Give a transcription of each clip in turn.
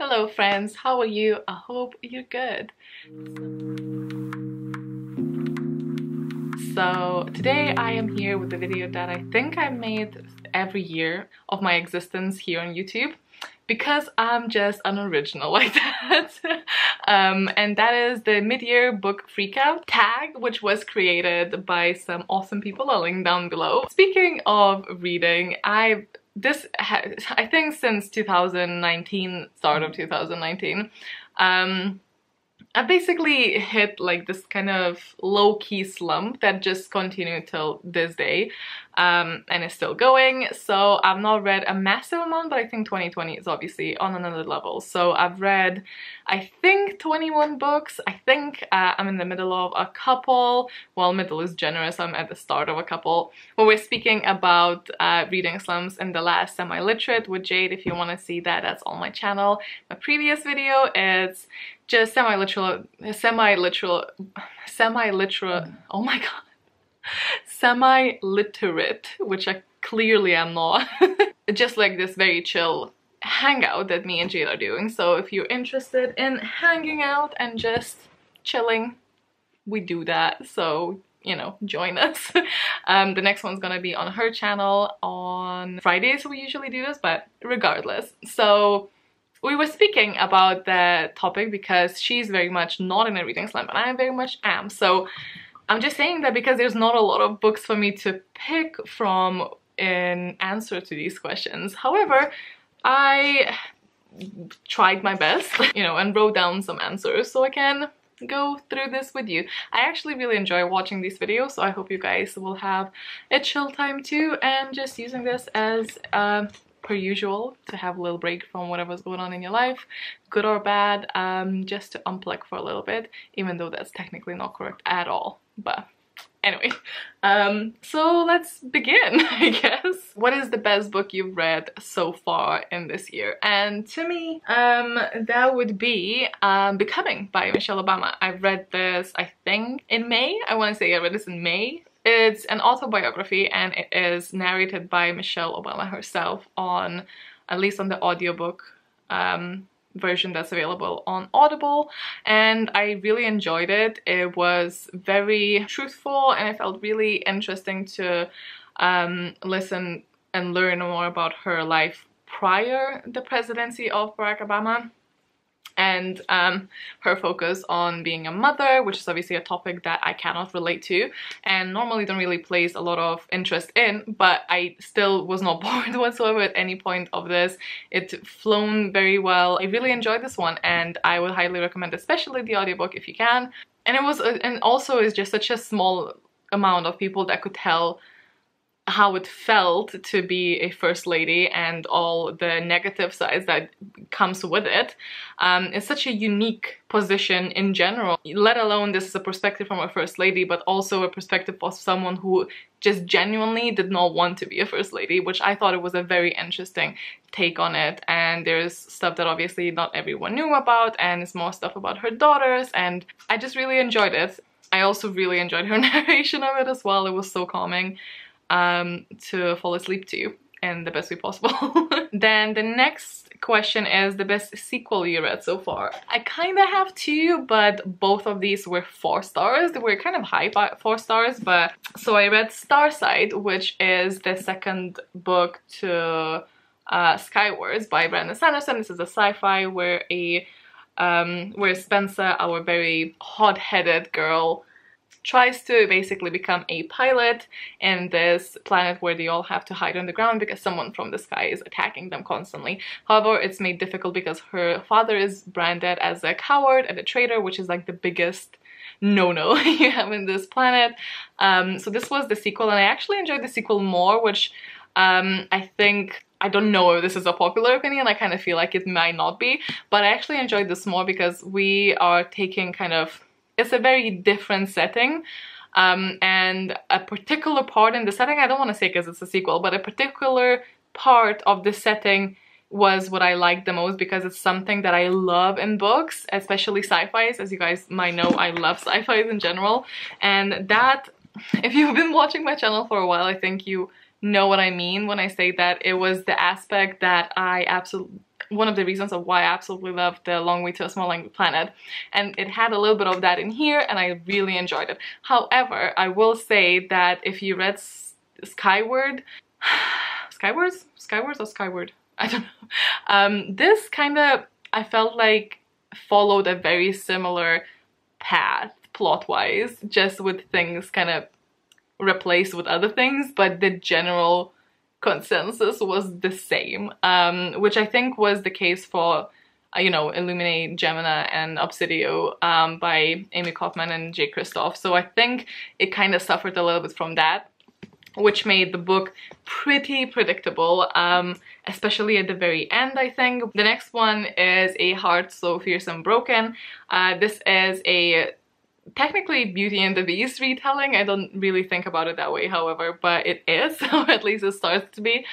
Hello friends, how are you? I hope you're good. So today I am here with a video that I think I made every year of my existence here on YouTube, because I'm just unoriginal like that. And that is the mid-year book freakout tag, which was created by some awesome people. I'll link down below. Speaking of reading, I think since 2019, start of 2019, I basically hit like this kind of low-key slump that just continued till this day, and is still going. So I've not read a massive amount, but I think 2020 is obviously on another level. So I've read, I think, 21 books. I think I'm in the middle of a couple. Well, middle is generous, I'm at the start of a couple. When we're speaking about reading slumps in the last semi-literate with Jade, if you want to see that, that's on my channel. My previous video is just semi-literal, oh my god, semi-literate, which I clearly am not. Just like this very chill hangout that me and Jade are doing. So if you're interested in hanging out and just chilling, we do that. So, you know, join us. The next one's gonna be on her channel on Fridays. We usually do this, but regardless. So we were speaking about the topic because she's very much not in a reading slump and I very much am. So I'm just saying that because there's not a lot of books for me to pick from in answer to these questions. However, I tried my best, you know, and wrote down some answers so I can go through this with you. I actually really enjoy watching these videos, so I hope you guys will have a chill time too, and just using this as per usual, to have a little break from whatever's going on in your life, good or bad, just to unplug for a little bit, even though that's technically not correct at all. But anyway, so let's begin, I guess. What is the best book you've read so far in this year? And to me, that would be Becoming by Michelle Obama. I read this, I think, in May. I want to say I read this in May. It's an autobiography and it is narrated by Michelle Obama herself, on, at least on the audiobook version that's available on Audible, and I really enjoyed it. It was very truthful and it felt really interesting to listen and learn more about her life prior the presidency of Barack Obama, and her focus on being a mother, which is obviously a topic that I cannot relate to and normally don't really place a lot of interest in, but I still was not bored whatsoever at any point of this. It flown very well. I really enjoyed this one and I would highly recommend, especially the audiobook if you can. And it was, and also is just such a small amount of people that could tell how it felt to be a first lady and all the negative sides that comes with it. It's such a unique position in general, let alone this is a perspective from a first lady, but also a perspective of someone who just genuinely did not want to be a first lady, which I thought it was a very interesting take on it. And there's stuff that obviously not everyone knew about, and it's more stuff about her daughters, and I just really enjoyed it. I also really enjoyed her narration of it as well. It was so calming to fall asleep to in the best way possible. Then the next question is the best sequel you read so far. I kind of have two, but both of these were 4 stars. They were kind of high 4 stars, but so I read Starside, which is the second book to Skywards by Brandon Sanderson. This is a sci-fi where where Spencer, our very hot-headed girl, tries to basically become a pilot in this planet where they all have to hide underground because someone from the sky is attacking them constantly. However, it's made difficult because her father is branded as a coward and a traitor, which is like the biggest no-no you have in this planet. So this was the sequel, and I actually enjoyed the sequel more, which I think, I don't know if this is a popular opinion, I kind of feel like it might not be, but I actually enjoyed this more because we are taking kind of, it's a very different setting, and a particular part in the setting, I don't want to say because it's a sequel, but a particular part of the setting was what I liked the most because it's something that I love in books, especially sci-fis. As you guys might know, I love sci-fis in general, and that, if you've been watching my channel for a while, I think you know what I mean when I say that it was the aspect that I one of the reasons of why I absolutely love The Long Way to a Small Angry Planet, and it had a little bit of that in here, and I really enjoyed it. However, I will say that if you read Skyward, Skywards or Skyward? I don't know. This kind of, I felt like, followed a very similar path plot-wise, just with things kind of replaced with other things, but the general consensus was the same, which I think was the case for, you know, Illuminate, Gemina, and Obsidio by Amy Kaufman and Jay Kristoff. So I think it kind of suffered a little bit from that, which made the book pretty predictable, especially at the very end, I think. The next one is A Heart So Fierce and Broken. This is a technically Beauty and the Beast retelling. I don't really think about it that way, however, but it is, so at least it starts to be.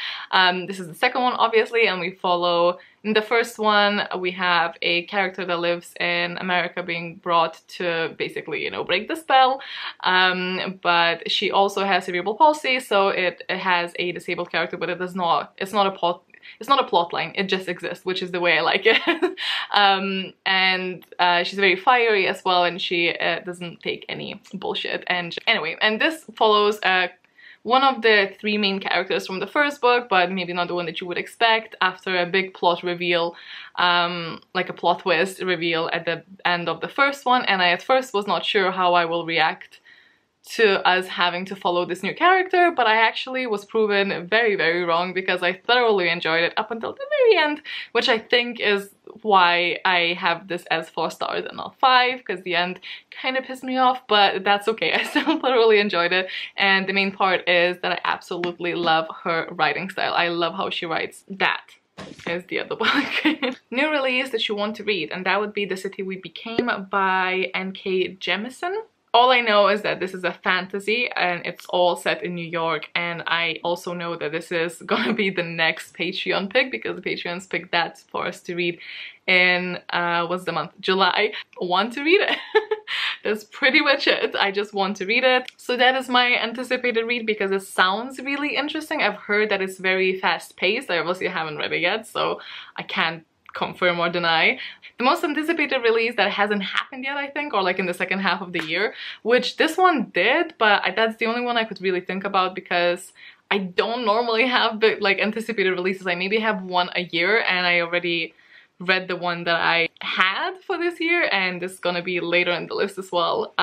This is the second one, obviously, and we follow, in the first one, we have a character that lives in America being brought to basically, you know, break the spell, but she also has cerebral palsy, so it has a disabled character, but it's not a plot line, it just exists, which is the way I like it. And she's very fiery as well, and she doesn't take any bullshit. And anyway, and this follows one of the three main characters from the first book, but maybe not the one that you would expect, after a big plot reveal, like a plot twist reveal at the end of the first one. And I at first was not sure how I will react to us having to follow this new character, but I actually was proven very, very wrong, because I thoroughly enjoyed it up until the very end, which I think is why I have this as 4 stars and not 5, because the end kind of pissed me off, but that's okay. I still thoroughly enjoyed it, and the main part is that I absolutely love her writing style. I love how she writes. That is the other book. New release that you want to read, and that would be The City We Became by N.K. Jemisin. All I know is that this is a fantasy and it's all set in New York, and I also know that this is gonna be the next Patreon pick, because the Patreons picked that for us to read in, what's the month? July. Want to read it. That's pretty much it. I just want to read it. So that is my anticipated read, because it sounds really interesting. I've heard that it's very fast-paced. I obviously haven't read it yet, so I can't confirm or deny. The most anticipated release that hasn't happened yet, I think, or like in the second half of the year, which this one did, but that's the only one I could really think about, because I don't normally have like anticipated releases. I maybe have one a year, and I already read the one that I had for this year, and it's gonna be later in the list as well.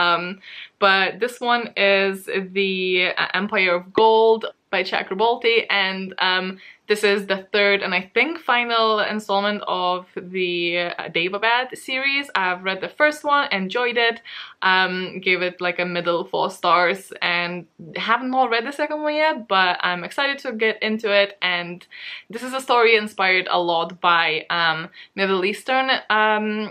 But this one is The Empire of Gold by Chakraborty, and this is the third and I think final installment of the Devabad series. I've read the first one, enjoyed it, gave it like a middle 4 stars, and haven't all read the second one yet, but I'm excited to get into it. And this is a story inspired a lot by Middle Eastern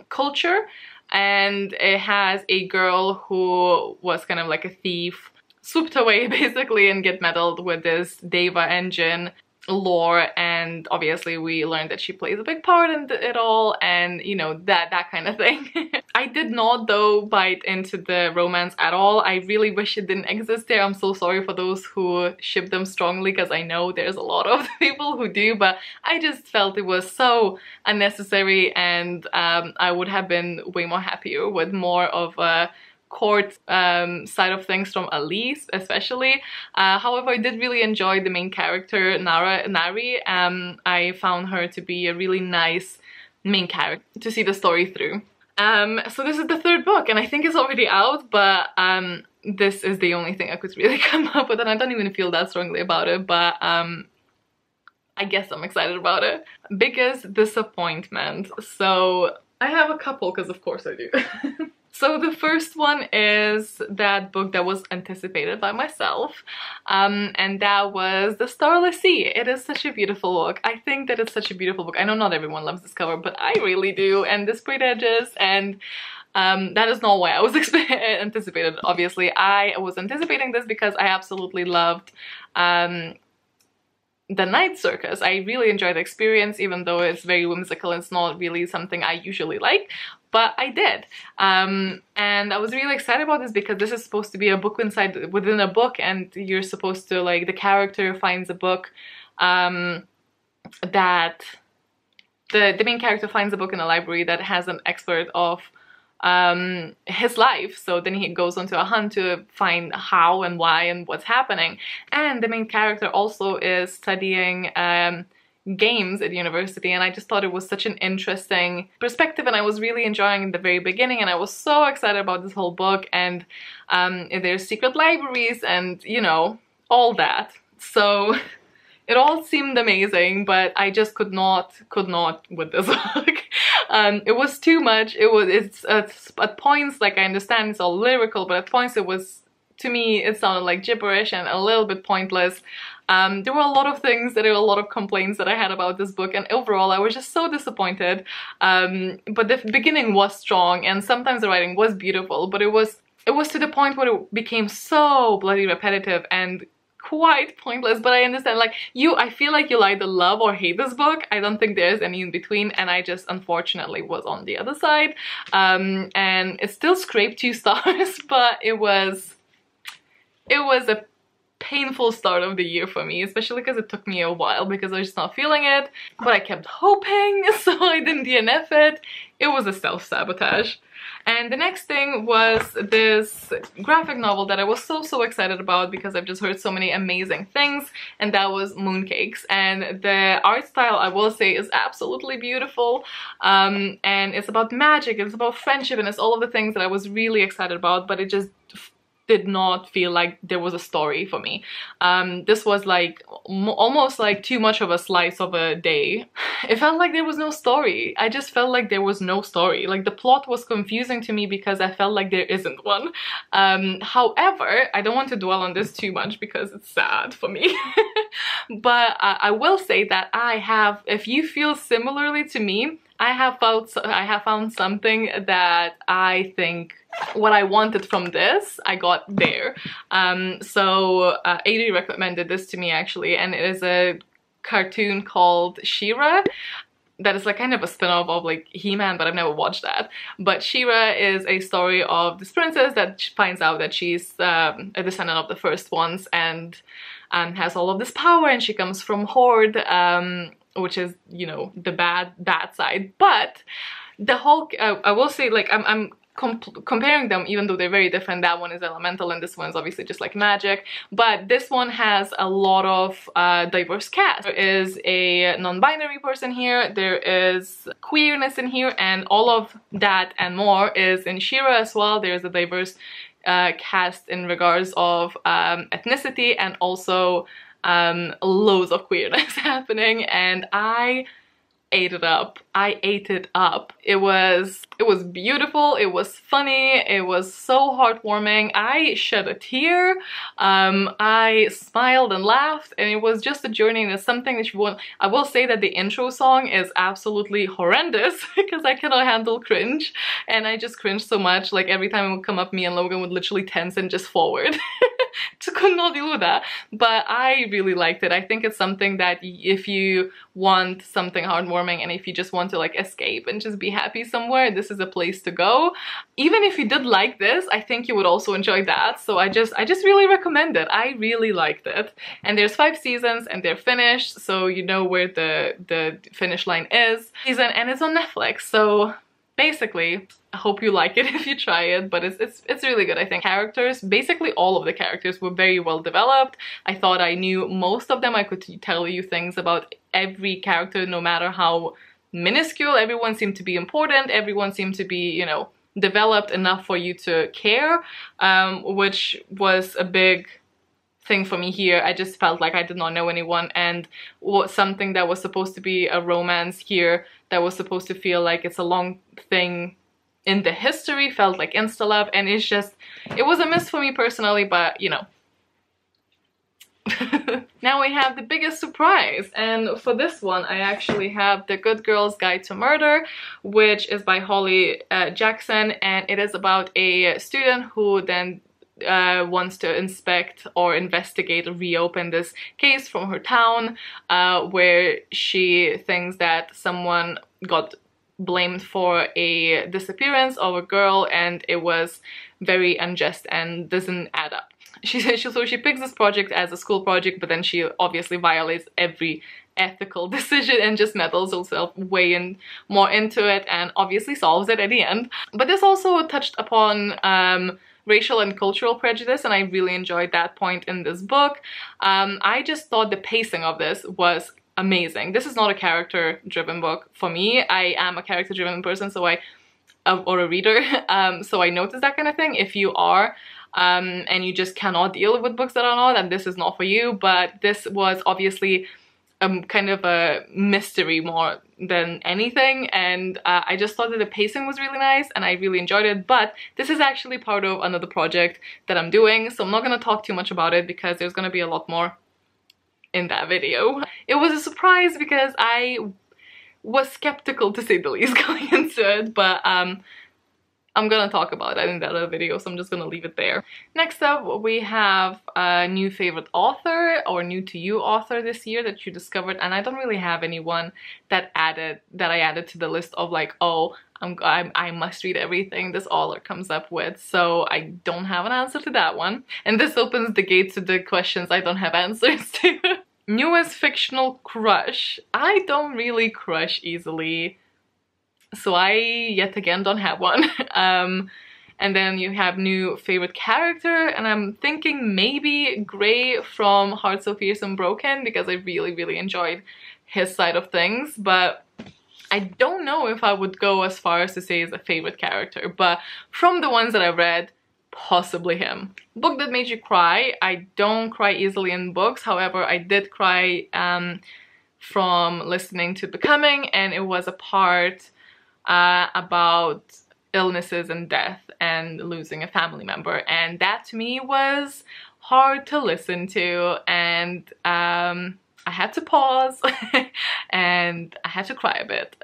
culture, and it has a girl who was kind of like a thief, swooped away basically, and get meddled with this Deva engine lore, and obviously we learned that she plays a big part in it all, and you know, that kind of thing. I did not though bite into the romance at all. I really wish it didn't exist there. I'm so sorry for those who ship them strongly, because I know there's a lot of people who do, but I just felt it was so unnecessary, and I would have been way more happier with more of a court side of things from Elise, especially. However, I did really enjoy the main character, Nari. I found her to be a really nice main character to see the story through. So this is the third book, and I think it's already out, but this is the only thing I could really come up with, and I don't even feel that strongly about it, but I guess I'm excited about it. Biggest disappointment. So I have a couple, because of course I do. So the first one is that book that was anticipated by myself, and that was The Starless Sea. It is such a beautiful book. I think that it's such a beautiful book. I know not everyone loves this cover, but I really do, and the sprayed edges, and that is not why I was anticipated, obviously. I was anticipating this because I absolutely loved the night circus. I really enjoyed the experience, even though it's very whimsical and it's not really something I usually like, but I did. And I was really excited about this, because this is supposed to be a book within a book, and you're supposed to, like, the character finds a book that the main character finds a book in a library that has an expert of his life, so then he goes onto a hunt to find how and why and what's happening. And the main character also is studying games at university, and I just thought it was such an interesting perspective, and I was really enjoying the very beginning, and I was so excited about this whole book. And there's secret libraries and, you know, all that, so it all seemed amazing, but I just could not with this book. It was too much. It's at points, like, I understand it's all lyrical, but at points it was, to me, it sounded like gibberish and a little bit pointless. There were a lot of things, there were a lot of complaints that I had about this book, and overall I was just so disappointed. But the beginning was strong, and sometimes the writing was beautiful, but it was to the point where it became so bloody repetitive and quite pointless. But I understand, like, I feel like you'll either love or hate this book. I don't think there's any in between, and I just unfortunately was on the other side. And it still scraped 2 stars, but it was a painful start of the year for me, especially because it took me a while because I was just not feeling it, but I kept hoping, so I didn't DNF it. It was a self-sabotage. And the next thing was this graphic novel that I was so excited about because I've just heard so many amazing things, and that was Mooncakes. And the art style, I will say, is absolutely beautiful, and it's about magic, it's about friendship, and it's all of the things that I was really excited about, but it just did not feel like there was a story for me. This was like almost like too much of a slice of a day. It felt like there was no story. I just felt like there was no story. Like, the plot was confusing to me because I felt like there isn't one. However, I don't want to dwell on this too much because it's sad for me. But I will say that if you feel similarly to me, I have found something that I think what I wanted from this, I got there. So Adri recommended this to me, actually, and it is a cartoon called She-Ra that is like kind of a spin-off of like He-Man, but I've never watched that. But She-Ra is a story of this princess that finds out that she's a descendant of the first ones, and has all of this power, and she comes from Horde, which is, you know, the bad side. But the whole, I will say, like, I'm comparing them, even though they're very different. That one is elemental and this one is obviously just like magic, but this one has a lot of diverse cast. There is a non-binary person here, there is queerness in here, and all of that and more is in She-Ra as well. There's a diverse cast in regards of ethnicity, and also loads of queerness happening, and I ate it up. I ate it up. It was beautiful, it was funny, it was so heartwarming. I shed a tear, I smiled and laughed, and it was just a journey, and it's something that you want. I will say that the intro song is absolutely horrendous because I cannot handle cringe, and I just cringed so much. Like, every time it would come up, me and Logan would literally tense and just forward. Just could not deal with that. But I really liked it. I think it's something that if you want something heartwarming, and if you just want to like escape and just be happy somewhere, this is a place to go. Even if you did like this, I think you would also enjoy that. So I just really recommend it. I really liked it. And there's 5 seasons and they're finished, so you know where the finish line is. And it's on Netflix, so basically, I hope you like it if you try it, but it's really good. I think characters, basically all of the characters were very well developed. I thought I knew most of them. I could tell you things about every character, no matter how minuscule. Everyone seemed to be important. Everyone seemed to be, you know, developed enough for you to care, which was a big thing for me here. I just felt like I did not know anyone, and something that was supposed to be a romance here, that was supposed to feel like it's a long thing in the history, felt like insta-love, and it was a miss for me personally, but you know. Now we have the biggest surprise, and for this one I actually have The Good Girl's Guide to Murder, which is by Holly Jackson, and it is about a student who then wants to inspect or investigate or reopen this case from her town, where she thinks that someone got blamed for a disappearance of a girl, and it was very unjust and doesn't add up. So she picks this project as a school project, but then she obviously violates every ethical decision and just meddles herself way more into it and obviously solves it at the end. But this also touched upon racial and cultural prejudice, and I really enjoyed that point in this book. I just thought the pacing of this was amazing. This is not a character-driven book for me. I am a character-driven person, so or a reader, so I notice that kind of thing. If you are, and you just cannot deal with books that are not, then this is not for you. But this was obviously kind of a mystery more than anything, and I just thought that the pacing was really nice and I really enjoyed it. But this is actually part of another project that I'm doing, so I'm not gonna talk too much about it because there's gonna be a lot more in that video. It was a surprise because I was skeptical, to say the least, going into it, but I'm gonna talk about that in that other video, so I'm just gonna leave it there. Next up, we have a new favorite author or new to you author this year that you discovered, and I don't really have anyone that I added to the list of like, oh, I must read everything this author comes up with, so I don't have an answer to that one. And this opens the gate to the questions I don't have answers to. Newest fictional crush. I don't really crush easily, so I, yet again, don't have one. And then you have new favorite character, and I'm thinking maybe Gray from Heart So Fierce and Broken, because I really enjoyed his side of things, but I don't know if I would go as far as to say he's a favorite character, but from the ones that I've read, possibly him. Book that made you cry. I don't cry easily in books, however, I did cry from listening to Becoming, and it was a part about illnesses and death and losing a family member, and that to me was hard to listen to, and I had to pause and I had to cry a bit,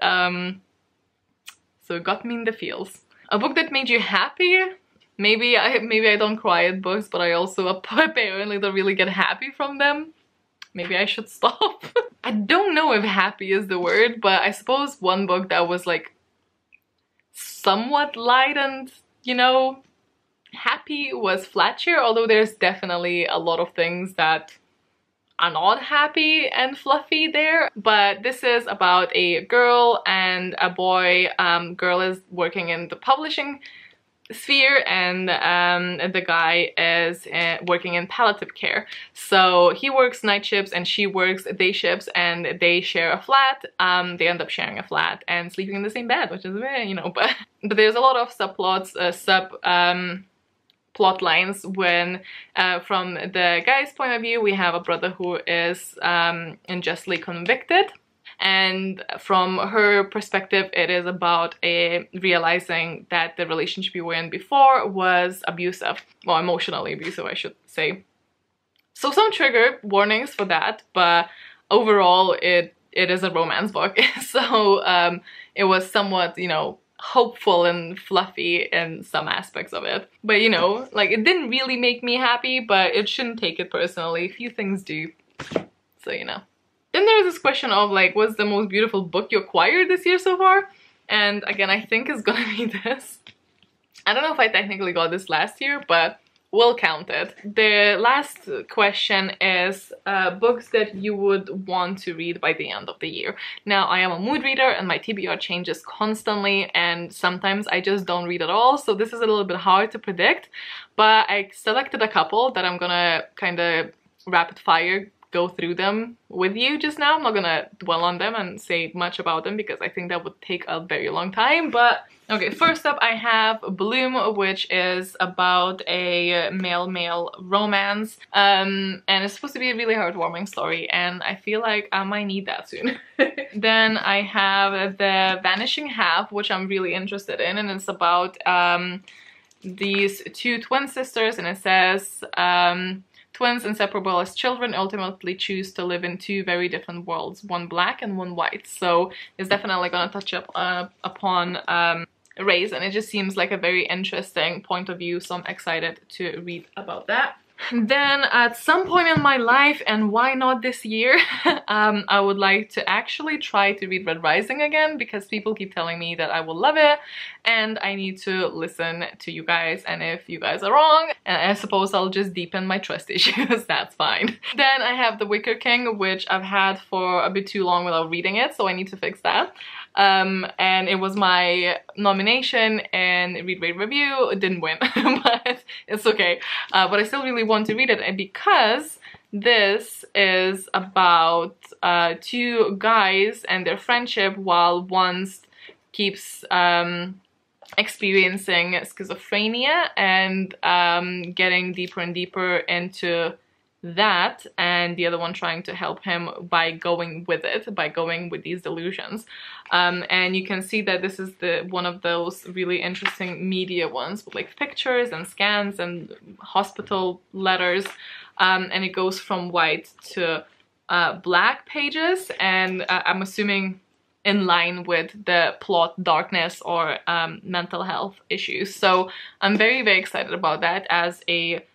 so it got me in the feels. A book that made you happy. Maybe I don't cry at books, but I also apparently don't really get happy from them. Maybe I should stop. I don't know if happy is the word, but I suppose one book that was like somewhat light and, you know, happy was Fletcher, although there's definitely a lot of things that are not happy and fluffy there. But this is about a girl and a boy. Girl is working in the publishing sphere, and the guy is working in palliative care. So he works night shifts and she works day shifts, and they share a flat. They end up sharing a flat and sleeping in the same bed, which is very, you know, but there's a lot of subplots, plot lines when from the guy's point of view, we have a brother who is unjustly convicted. And from her perspective, it is about realizing that the relationship you were in before was abusive. Well, emotionally abusive, I should say. So some trigger warnings for that, but overall it is a romance book. So it was somewhat, you know, hopeful and fluffy in some aspects of it. But, you know, like, it didn't really make me happy, but it shouldn't take it personally. Few things do. So, you know. Then there's this question of like, what's the most beautiful book you acquired this year so far? And again, I think it's gonna be this. I don't know if I technically got this last year, but we'll count it. The last question is books that you would want to read by the end of the year. Now, I am a mood reader and my TBR changes constantly, and sometimes I just don't read at all, so this is a little bit hard to predict. But I selected a couple that I'm gonna kind of rapid fire go through them with you just now. I'm not gonna dwell on them and say much about them because I think that would take a very long time. But okay, first up I have Bloom, which is about a male-male romance, and it's supposed to be a really heartwarming story, and I feel like I might need that soon. Then I have The Vanishing Half, which I'm really interested in, and it's about these two twin sisters, and it says twins inseparable as children ultimately choose to live in two very different worlds, one black and one white. So it's definitely gonna touch up upon race, and it just seems like a very interesting point of view, so I'm excited to read about that. Then at some point in my life, and why not this year, I would like to actually try to read Red Rising again, because people keep telling me that I will love it and I need to listen to you guys, and if you guys are wrong, and I suppose I'll just deepen my trust issues, that's fine. Then I have The Wicker King, which I've had for a bit too long without reading it, so I need to fix that. And it was my nomination in Read, Rate, Review. It didn't win, but it's okay. But I still really want to read it, and because this is about two guys and their friendship while one keeps experiencing schizophrenia and getting deeper and deeper into that, and the other one trying to help him by going with it, by going with these delusions. And you can see that this is one of those really interesting media ones with like pictures and scans and hospital letters, and it goes from white to black pages, and I'm assuming in line with the plot darkness or mental health issues. So I'm very, very excited about that as a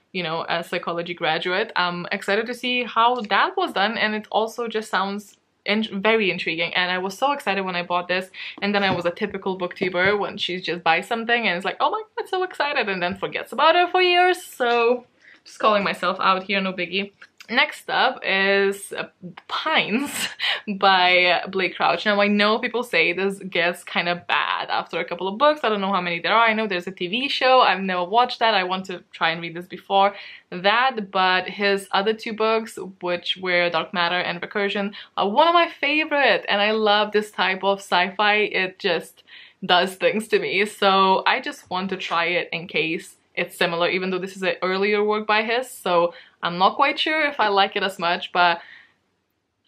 psychology graduate. I'm excited to see how that was done, and it also just sounds very intriguing, and I was so excited when I bought this, and then I was a typical booktuber when she just buys something and it's like, oh my god, so excited, and then forgets about it for years. So just calling myself out here, no biggie. Next up is Pines by Blake Crouch. Now, I know people say this gets kind of bad after a couple of books. I don't know how many there are. I know there's a TV show. I've never watched that. I want to try and read this before that, but his other two books, which were Dark Matter and Recursion, are one of my favorite, and I love this type of sci-fi. It just does things to me, so I just want to try it in case it's similar, even though this is an earlier work by his, so I'm not quite sure if I like it as much, but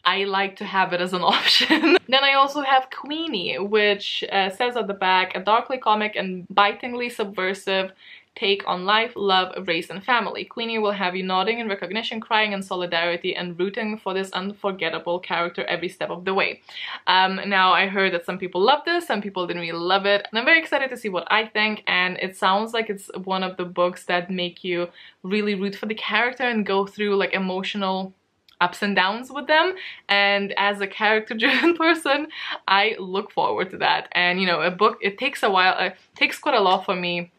I like to have it as an option. Then I also have Queenie, which says at the back, a darkly comic and bitingly subversive take on life, love, race, and family. Queenie will have you nodding in recognition, crying in solidarity, and rooting for this unforgettable character every step of the way. Now, I heard that some people love this, some people didn't really love it, and I'm very excited to see what I think, and it sounds like it's one of the books that make you really root for the character and go through like emotional ups and downs with them, and as a character-driven person, I look forward to that. And you know, a book, it takes a while, it takes quite a lot for me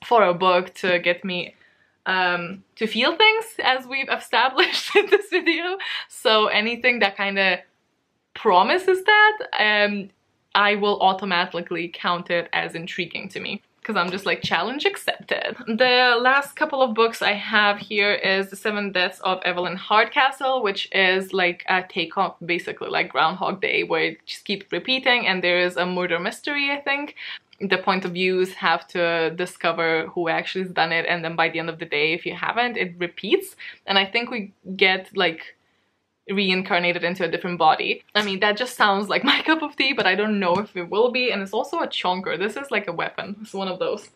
for a book to get me to feel things, as we've established in this video. So anything that kind of promises that, I will automatically count it as intriguing to me, because I'm just like, challenge accepted. The last couple of books I have here is The Seven Deaths of Evelyn Hardcastle, which is like a take on basically like Groundhog Day, where it just keeps repeating and there is a murder mystery, I think. The point of views have to discover who actually has done it, and then by the end of the day, if you haven't, it repeats. And I think we get like reincarnated into a different body. I mean, that just sounds like my cup of tea, but I don't know if it will be. And it's also a chonker. This is like a weapon. It's one of those.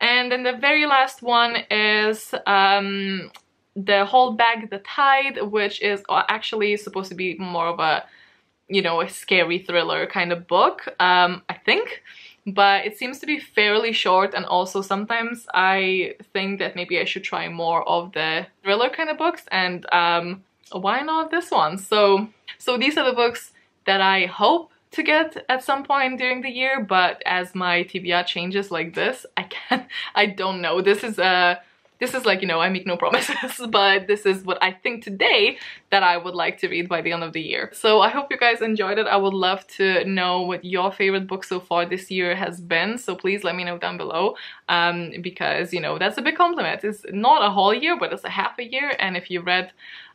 And then the very last one is The Hold Back the Tide, which is actually supposed to be more of a, you know, a scary thriller kind of book, I think. But it seems to be fairly short, and also sometimes I think that maybe I should try more of the thriller kind of books, and why not this one? So these are the books that I hope to get at some point during the year, but as my TBR changes like this, I don't know. This is like, you know, I make no promises, but this is what I think today that I would like to read by the end of the year. So I hope you guys enjoyed it. I would love to know what your favorite book so far this year has been, so please let me know down below, because, you know, that's a big compliment. It's not a whole year, but it's a half a year, and if you read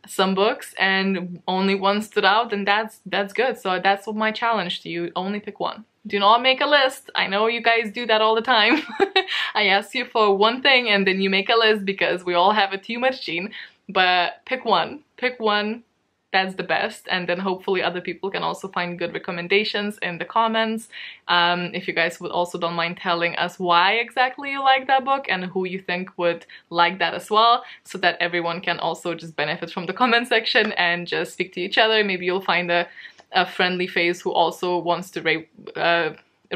some books and only one stood out, then that's good. So that's what my challenge to you, only pick one. Do not make a list. I know you guys do that all the time. I ask you for one thing and then you make a list because we all have a too much gene, but pick one. Pick one. That's the best, and then hopefully other people can also find good recommendations in the comments. If you guys would also don't mind telling us why exactly you like that book and who you think would like that as well, so that everyone can also just benefit from the comment section and just speak to each other. Maybe you'll find a friendly face who also wants to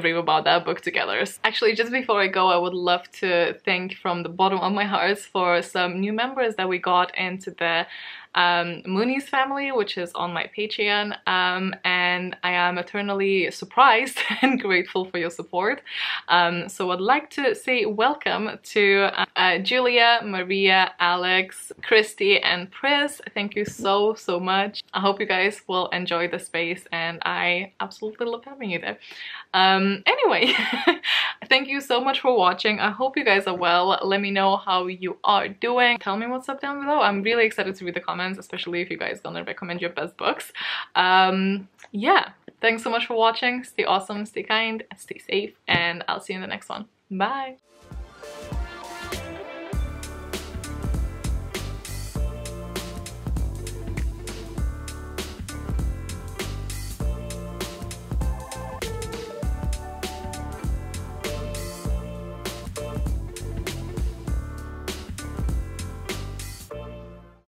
rave about that book together. Actually, just before I go, I would love to thank from the bottom of my heart for some new members that we got into the Moonies family, which is on my Patreon, and I am eternally surprised and grateful for your support. So I'd like to say welcome to Julia, Maria, Alex, Christy, and Pris. Thank you so much. I hope you guys will enjoy the space, and I absolutely love having you there. Anyway, thank you so much for watching. I hope you guys are well. Let me know how you are doing. Tell me what's up down below. I'm really excited to read the comments, especially if you guys gonna recommend your best books. Yeah, thanks so much for watching. Stay awesome, stay kind, stay safe, and I'll see you in the next one. Bye!